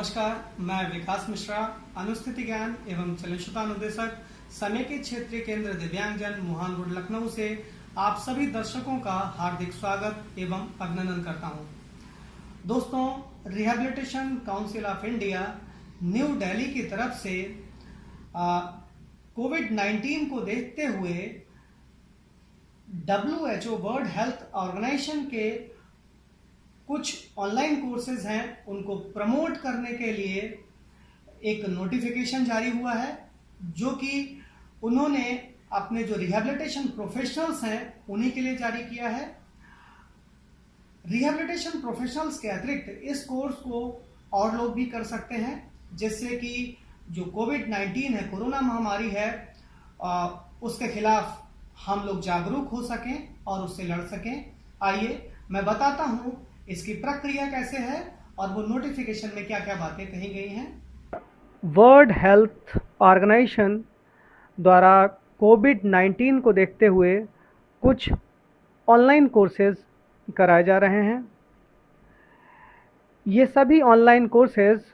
नमस्कार, मैं विकास मिश्रा, अनुस्थिति ज्ञान एवं चलनशुता अनुदेशक समेकित क्षेत्रीय केंद्र दिव्यांगजन मुहान रोड लखनऊ से आप सभी दर्शकों का हार्दिक स्वागत एवं अभिनंदन करता हूं। दोस्तों, rehabilitation council of India new Delhi की तरफ से कोविड-19 को देखते हुए WHO वर्ल्ड हेल्थ ऑर्गेनाइजेशन के कुछ ऑनलाइन कोर्सेज हैं, उनको प्रमोट करने के लिए एक नोटिफिकेशन जारी हुआ है, जो कि उन्होंने अपने जो रिहैबिलिटेशन प्रोफेशनल्स हैं उन्हीं के लिए जारी किया है। रिहैबिलिटेशन प्रोफेशनल्स के अतिरिक्त इस कोर्स को और लोग भी कर सकते हैं, जिससे कि जो कोविड-19 है, कोरोना महामारी है, उसके खिलाफ हम लोग जागरूक हो सकें और उससे लड़ सकें। आइए मैं बताता हूं इसकी प्रक्रिया कैसे है और वो नोटिफिकेशन में क्या क्या बातें कही गई हैं। वर्ल्ड हेल्थ ऑर्गेनाइजेशन द्वारा कोविड-19 को देखते हुए कुछ ऑनलाइन कोर्सेज कराए जा रहे हैं। ये सभी online courses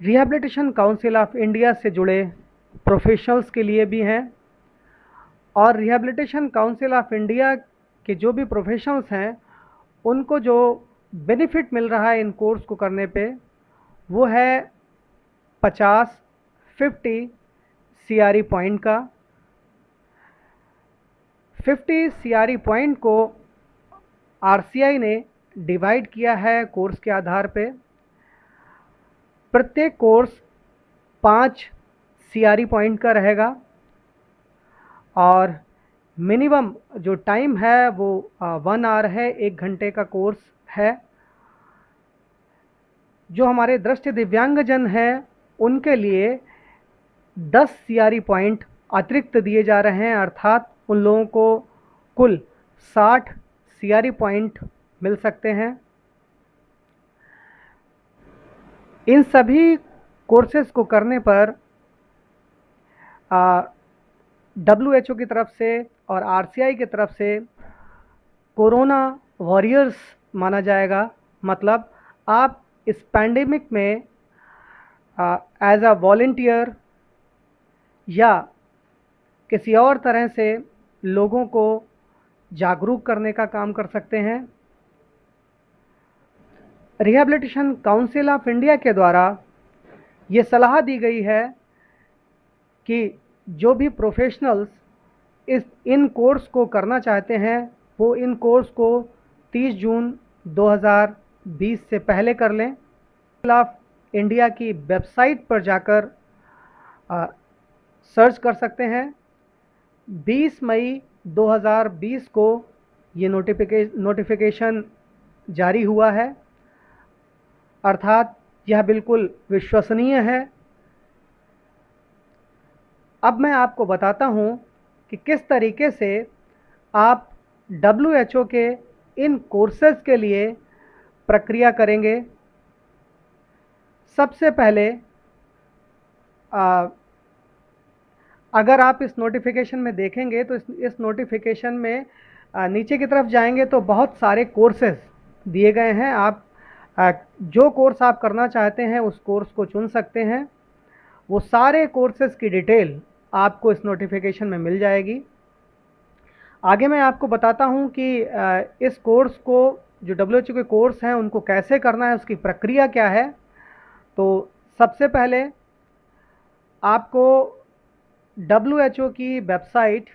rehabilitation council of India से जुड़े प्रोफेशनल्स के लिए भी हैं, और रिहैबिलिटेशन काउंसिल ऑफ इंडिया कि जो भी प्रोफेशनल्स हैं उनको जो बेनिफिट मिल रहा है इन कोर्स को करने पे, वो है 50 CRE पॉइंट का। 50 CRE पॉइंट को RCI ने डिवाइड किया है कोर्स के आधार पे। प्रत्येक कोर्स 5 CRE पॉइंट का रहेगा और मिनिमम जो टाइम है वो 1 आवर है, 1 घंटे का कोर्स है। जो हमारे दृष्टि दिव्यांगजन हैं उनके लिए 10 CRE पॉइंट अतिरिक्त दिए जा रहे हैं, अर्थात उन लोगों को कुल 60 CRE पॉइंट मिल सकते हैं। इन सभी कोर्सेज को करने पर WHO की तरफ से और RCI की तरफ से कोरोना वॉरियर्स माना जाएगा। मतलब आप इस पैंडेमिक में एज अ वॉलंटियर या किसी और तरह से लोगों को जागरूक करने का काम कर सकते हैं। रिहैबिलिटेशन काउंसिल ऑफ इंडिया के द्वारा ये सलाह दी गई है कि जो भी प्रोफेशनल्स इन कोर्स को करना चाहते हैं वो इन कोर्स को 30 जून 2020 से पहले कर लें। ऑफ इंडिया की वेबसाइट पर जाकर सर्च कर सकते हैं। 20 मई 2020 को ये नोटिफिकेशन जारी हुआ है, अर्थात यह बिल्कुल विश्वसनीय है। अब मैं आपको बताता हूं कि किस तरीके से आप WHO के इन कोर्सेज के लिए प्रक्रिया करेंगे। सबसे पहले अगर आप इस नोटिफिकेशन में देखेंगे तो इस नोटिफिकेशन में नीचे की तरफ जाएंगे तो बहुत सारे कोर्सेज दिए गए हैं। आप जो कोर्स आप करना चाहते हैं उस कोर्स को चुन सकते हैं। वो सारे कोर्सेज की डिटेल आपको इस नोटिफिकेशन में मिल जाएगी। आगे मैं आपको बताता हूं कि इस कोर्स को, जो WHO के कोर्स हैं, उनको कैसे करना है, उसकी प्रक्रिया क्या है। तो सबसे पहले आपको WHO की वेबसाइट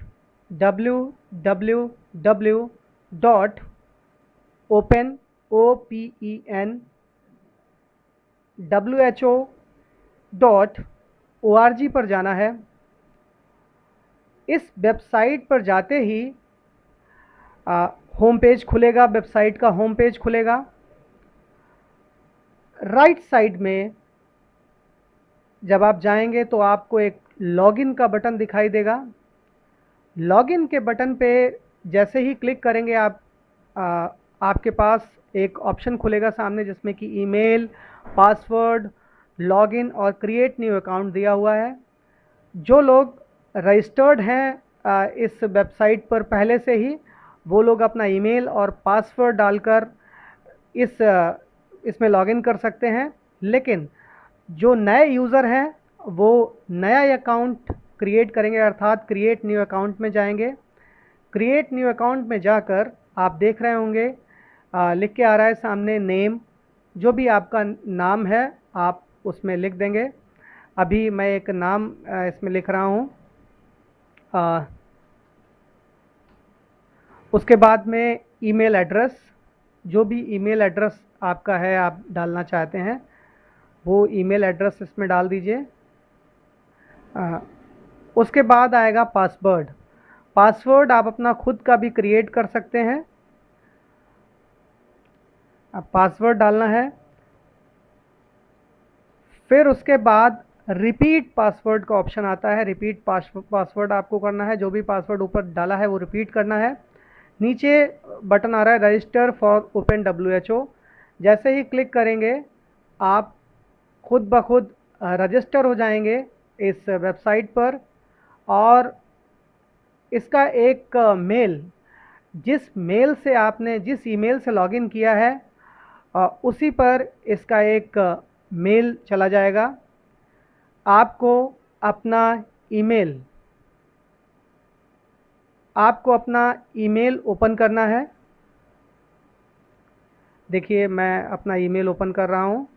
www.openwho.org पर जाना है। इस वेबसाइट पर जाते ही होम पेज खुलेगा, वेबसाइट का होम पेज खुलेगा। राइट साइड में जब आप जाएंगे तो आपको एक लॉगिन का बटन दिखाई देगा। लॉगिन के बटन पे जैसे ही क्लिक करेंगे आपके पास एक ऑप्शन खुलेगा सामने, जिसमें कि ईमेल, पासवर्ड, लॉगिन और क्रिएट न्यू अकाउंट दिया हुआ है। जो लोग रजिस्टर्ड हैं इस वेबसाइट पर पहले से ही, वो लोग अपना ईमेल और पासवर्ड डालकर इस इसमें लॉगिन कर सकते हैं, लेकिन जो नए यूज़र हैं वो नया अकाउंट क्रिएट करेंगे, अर्थात क्रिएट न्यू अकाउंट में जाएंगे। क्रिएट न्यू अकाउंट में जाकर आप देख रहे होंगे लिख के आ रहा है सामने नेम, जो भी आपका नाम है आप उसमें लिख देंगे। अभी मैं एक नाम इसमें लिख रहा हूँ। उसके बाद में ईमेल एड्रेस, जो भी ईमेल एड्रेस आपका है आप डालना चाहते हैं वो ईमेल एड्रेस इसमें डाल दीजिए। उसके बाद आएगा पासवर्ड। पासवर्ड आप अपना खुद का भी क्रिएट कर सकते हैं। अब पासवर्ड डालना है, फिर उसके बाद रिपीट पासवर्ड का ऑप्शन आता है। रिपीट पासवर्ड आपको करना है, जो भी पासवर्ड ऊपर डाला है वो रिपीट करना है। नीचे बटन आ रहा है रजिस्टर फॉर ओपन WHO। जैसे ही क्लिक करेंगे आप खुद ब खुद रजिस्टर हो जाएंगे इस वेबसाइट पर, और इसका एक मेल, जिस मेल से आपने जिस ईमेल से लॉगिन किया है उसी पर इसका एक मेल चला जाएगा। आपको अपना ईमेल ओपन करना है। देखिए मैं अपना ईमेल ओपन कर रहा हूँ।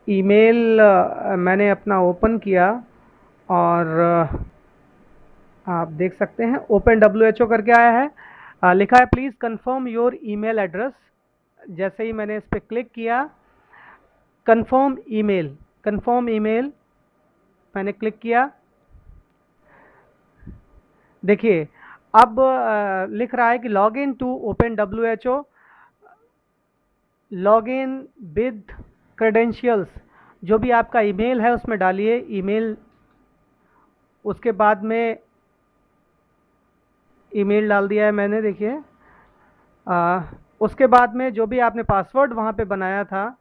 ईमेल मैंने अपना ओपन किया और आप देख सकते हैं ओपन WHO करके आया है। लिखा है please confirm your email address. जैसे ही मैंने इस पर क्लिक किया, कंफर्म ईमेल मैंने क्लिक किया। देखिए अब लिख रहा है कि log in to open WHO, log in with credentials. जो भी आपका ईमेल है उसमें डालिए ईमेल। उसके बाद में ईमेल डाल दिया है मैंने, देखिए। उसके बाद में जो भी आपने पासवर्ड वहाँ पे बनाया था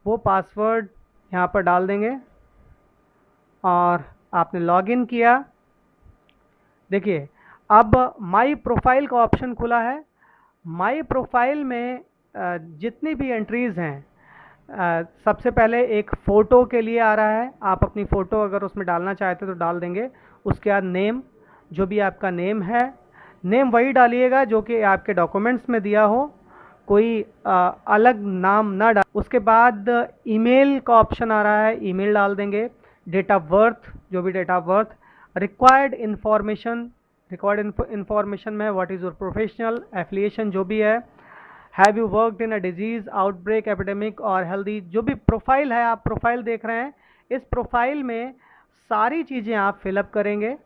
वो पासवर्ड यहाँ पर डाल देंगे और आपने लॉगिन किया। देखिए अब माई प्रोफाइल का ऑप्शन खुला है। माई प्रोफाइल में जितनी भी एंट्रीज़ हैं, सबसे पहले एक फ़ोटो के लिए आ रहा है। आप अपनी फ़ोटो अगर उसमें डालना चाहते तो डाल देंगे। उसके बाद नेम, जो भी आपका नेम है, नेम वही डालिएगा जो कि आपके डॉक्यूमेंट्स में दिया हो, कोई अलग नाम ना डाल। उसके बाद ईमेल का ऑप्शन आ रहा है, ईमेल डाल देंगे। डेट ऑफ बर्थ, जो भी date of birth. Required information में what is your professional affiliation, जो भी है। Have you worked in a disease, outbreak, epidemic और हेल्दी। जो भी प्रोफाइल है, आप प्रोफाइल देख रहे हैं, इस प्रोफाइल में सारी चीज़ें आप फिलअप करेंगे।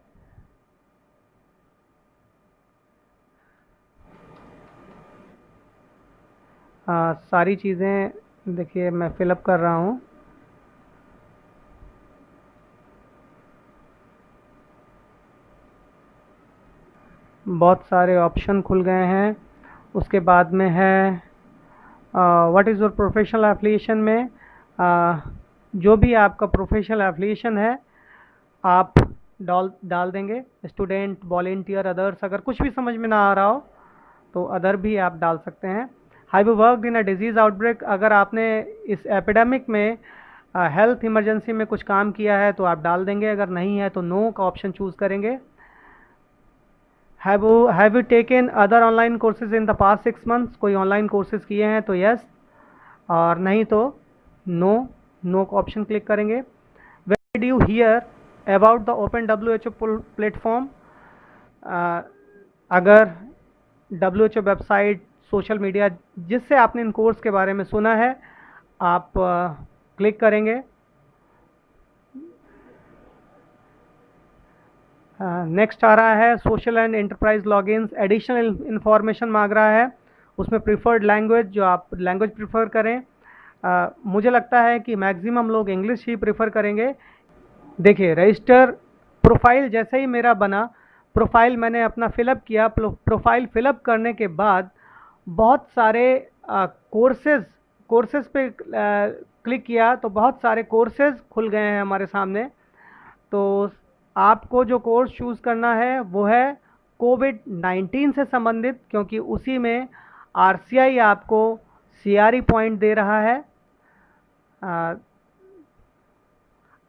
सारी चीज़ें देखिए मैं फिलअप कर रहा हूँ। बहुत सारे ऑप्शन खुल गए हैं। उसके बाद में है what is your professional affiliation में जो भी आपका प्रोफेशनल एफिलिएशन है आप डाल देंगे। Student, volunteer, others. अगर कुछ भी समझ में ना आ रहा हो तो अदर भी आप डाल सकते हैं। Have you worked in a disease outbreak, अगर आपने इस एपिडेमिक में हेल्थ इमरजेंसी में कुछ काम किया है तो आप डाल देंगे। अगर नहीं है तो नो का ऑप्शन चूज़ करेंगे। Have you taken other online courses in the past 6 months, कोई ऑनलाइन कोर्सेज किए हैं तो यस, और नहीं तो नो का ऑप्शन क्लिक करेंगे। When did you here about the open WHO platform, अगर WHO वेबसाइट, सोशल मीडिया, जिससे आपने इन कोर्स के बारे में सुना है आप क्लिक करेंगे। नेक्स्ट आ रहा है social and enterprise logins. Additional information मांग रहा है, उसमें प्रीफर्ड लैंग्वेज, जो आप लैंग्वेज प्रीफर करें। मुझे लगता है कि मैक्सिमम लोग इंग्लिश ही प्रीफर करेंगे। देखिए रजिस्टर प्रोफाइल जैसे ही मेरा बना, प्रोफाइल मैंने अपना फिलअप किया। प्रोफाइल फिलअप करने के बाद बहुत सारे कोर्सेज पे क्लिक किया तो बहुत सारे कोर्सेज खुल गए हैं हमारे सामने। तो आपको जो कोर्स चूज़ करना है वो है कोविड-19 से संबंधित, क्योंकि उसी में आरसीआई आपको सीआरई पॉइंट दे रहा है।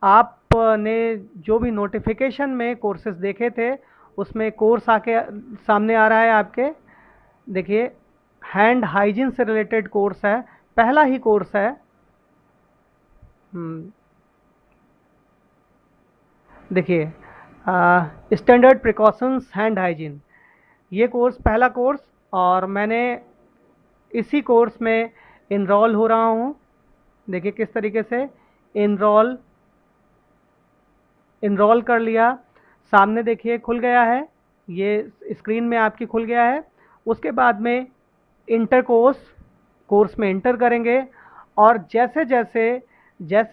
आपने जो भी नोटिफिकेशन में कोर्सेज देखे थे उसमें कोर्स आके सामने आ रहा है आपके, देखिए हैंड हाइजीन से रिलेटेड कोर्स है, पहला ही कोर्स है। देखिए स्टैंडर्ड प्रिकॉशंस हैंड हाइजीन, ये कोर्स पहला कोर्स, और मैंने इसी कोर्स में इनरोल हो रहा हूँ। देखिए किस तरीके से इनरोल कर लिया, सामने देखिए खुल गया है, ये स्क्रीन में आपकी खुल गया है। उसके बाद में इंटर कोर्स में इंटर करेंगे, और जैसे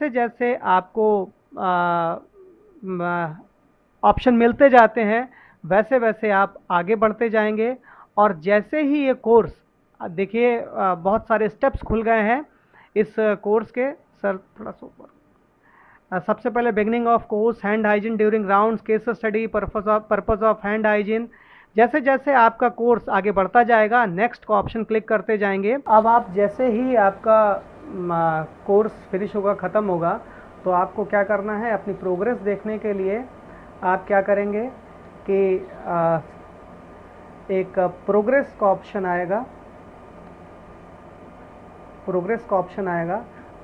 जैसे आपको ऑप्शन मिलते जाते हैं वैसे वैसे आप आगे बढ़ते जाएंगे। और जैसे ही ये कोर्स, देखिए बहुत सारे स्टेप्स खुल गए हैं इस कोर्स के। सर थोड़ा सा ऊपर, सबसे पहले beginning of course hand hygiene during rounds, case study, purpose of hand hygiene. जैसे जैसे आपका कोर्स आगे बढ़ता जाएगा नेक्स्ट का ऑप्शन क्लिक करते जाएंगे। अब आप जैसे ही आपका कोर्स फिनिश होगा, ख़त्म होगा, तो आपको क्या करना है, अपनी प्रोग्रेस देखने के लिए आप क्या करेंगे कि एक प्रोग्रेस का ऑप्शन आएगा,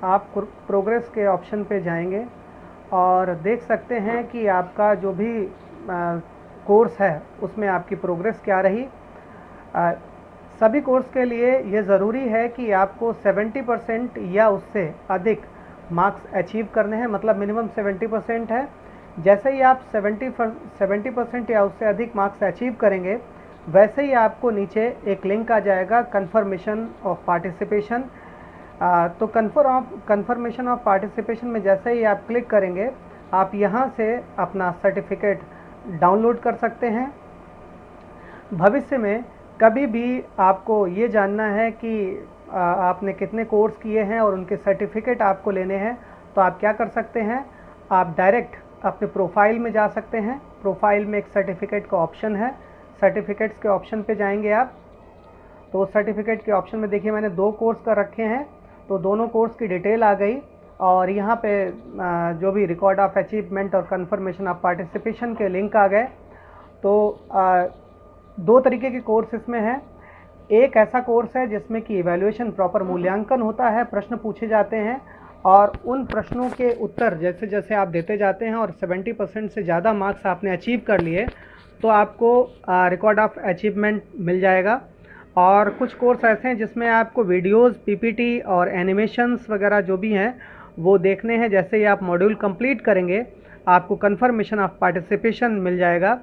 आप प्रोग्रेस के ऑप्शन पे जाएंगे और देख सकते हैं कि आपका जो भी कोर्स है उसमें आपकी प्रोग्रेस क्या रही। सभी कोर्स के लिए ये ज़रूरी है कि आपको 70% या उससे अधिक मार्क्स अचीव करने हैं, मतलब मिनिमम 70% है। जैसे ही आप 70% या उससे अधिक मार्क्स अचीव करेंगे वैसे ही आपको नीचे एक लिंक आ जाएगा कन्फर्मेशन ऑफ पार्टिसिपेशन। तो कन्फर्मेशन ऑफ पार्टिसिपेशन में जैसे ही आप क्लिक करेंगे आप यहाँ से अपना सर्टिफिकेट डाउनलोड कर सकते हैं। भविष्य में कभी भी आपको ये जानना है कि आपने कितने कोर्स किए हैं और उनके सर्टिफिकेट आपको लेने हैं, तो आप क्या कर सकते हैं, आप डायरेक्ट अपने प्रोफाइल में जा सकते हैं। प्रोफाइल में एक सर्टिफिकेट का ऑप्शन है, सर्टिफिकेट्स के ऑप्शन पे जाएंगे आप, तो सर्टिफिकेट के ऑप्शन में देखिए मैंने 2 कोर्स कर रखे हैं, तो दोनों कोर्स की डिटेल आ गई। और यहाँ पे जो भी रिकॉर्ड ऑफ अचीवमेंट और कन्फर्मेशन ऑफ पार्टिसिपेशन के लिंक आ गए। तो 2 तरीके के कोर्स इसमें हैं। एक ऐसा कोर्स है जिसमें कि इवैल्यूएशन, प्रॉपर मूल्यांकन होता है, प्रश्न पूछे जाते हैं और उन प्रश्नों के उत्तर जैसे जैसे आप देते जाते हैं और 70% से ज़्यादा मार्क्स आपने अचीव कर लिए तो आपको रिकॉर्ड ऑफ अचीवमेंट मिल जाएगा। और कुछ कोर्स ऐसे हैं जिसमें आपको वीडियोस, पीपीटी और एनिमेशंस वगैरह जो भी हैं वो देखने हैं। जैसे ही आप मॉड्यूल कंप्लीट करेंगे आपको कन्फर्मेशन ऑफ पार्टिसिपेशन मिल जाएगा।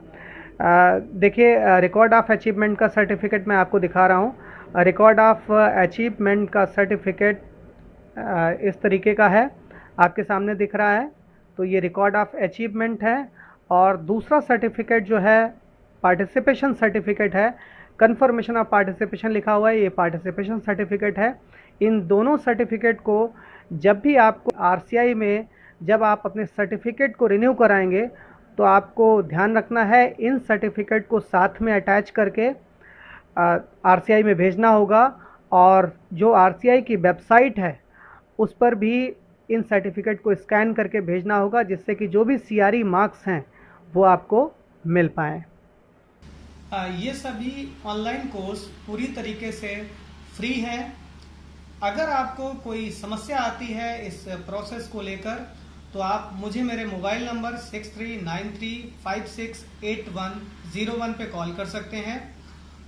देखिए रिकॉर्ड ऑफ अचीवमेंट का सर्टिफिकेट मैं आपको दिखा रहा हूँ। रिकॉर्ड ऑफ अचीवमेंट का सर्टिफिकेट इस तरीके का है, आपके सामने दिख रहा है। तो ये रिकॉर्ड ऑफ अचीवमेंट है। और दूसरा सर्टिफिकेट जो है पार्टिसिपेशन सर्टिफिकेट है, कन्फर्मेशन ऑफ पार्टिसिपेशन लिखा हुआ है, ये पार्टिसिपेशन सर्टिफिकेट है। इन दोनों सर्टिफिकेट को जब भी आपको आरसीआई में जब आप अपने सर्टिफिकेट को रिन्यू कराएंगे तो आपको ध्यान रखना है इन सर्टिफिकेट को साथ में अटैच करके आरसीआई में भेजना होगा। और जो आरसीआई की वेबसाइट है उस पर भी इन सर्टिफिकेट को स्कैन करके भेजना होगा, जिससे कि जो भी सीआरई मार्क्स हैं वो आपको मिल पाएँ। ये सभी ऑनलाइन कोर्स पूरी तरीके से फ्री है। अगर आपको कोई समस्या आती है इस प्रोसेस को लेकर तो आप मुझे मेरे मोबाइल नंबर 6393568101 पे कॉल कर सकते हैं।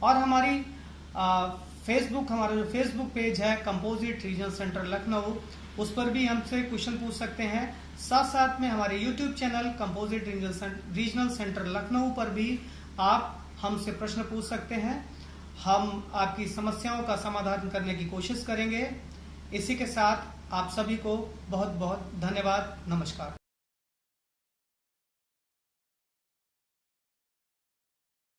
और हमारी हमारा जो फेसबुक पेज है कंपोजिट रीजनल सेंटर लखनऊ, उस पर भी हमसे क्वेश्चन पूछ सकते हैं। साथ साथ में हमारे YouTube channel composite regional centre Lucknow पर भी आप हमसे प्रश्न पूछ सकते हैं। हम आपकी समस्याओं का समाधान करने की कोशिश करेंगे। इसी के साथ आप सभी को बहुत बहुत धन्यवाद। नमस्कार।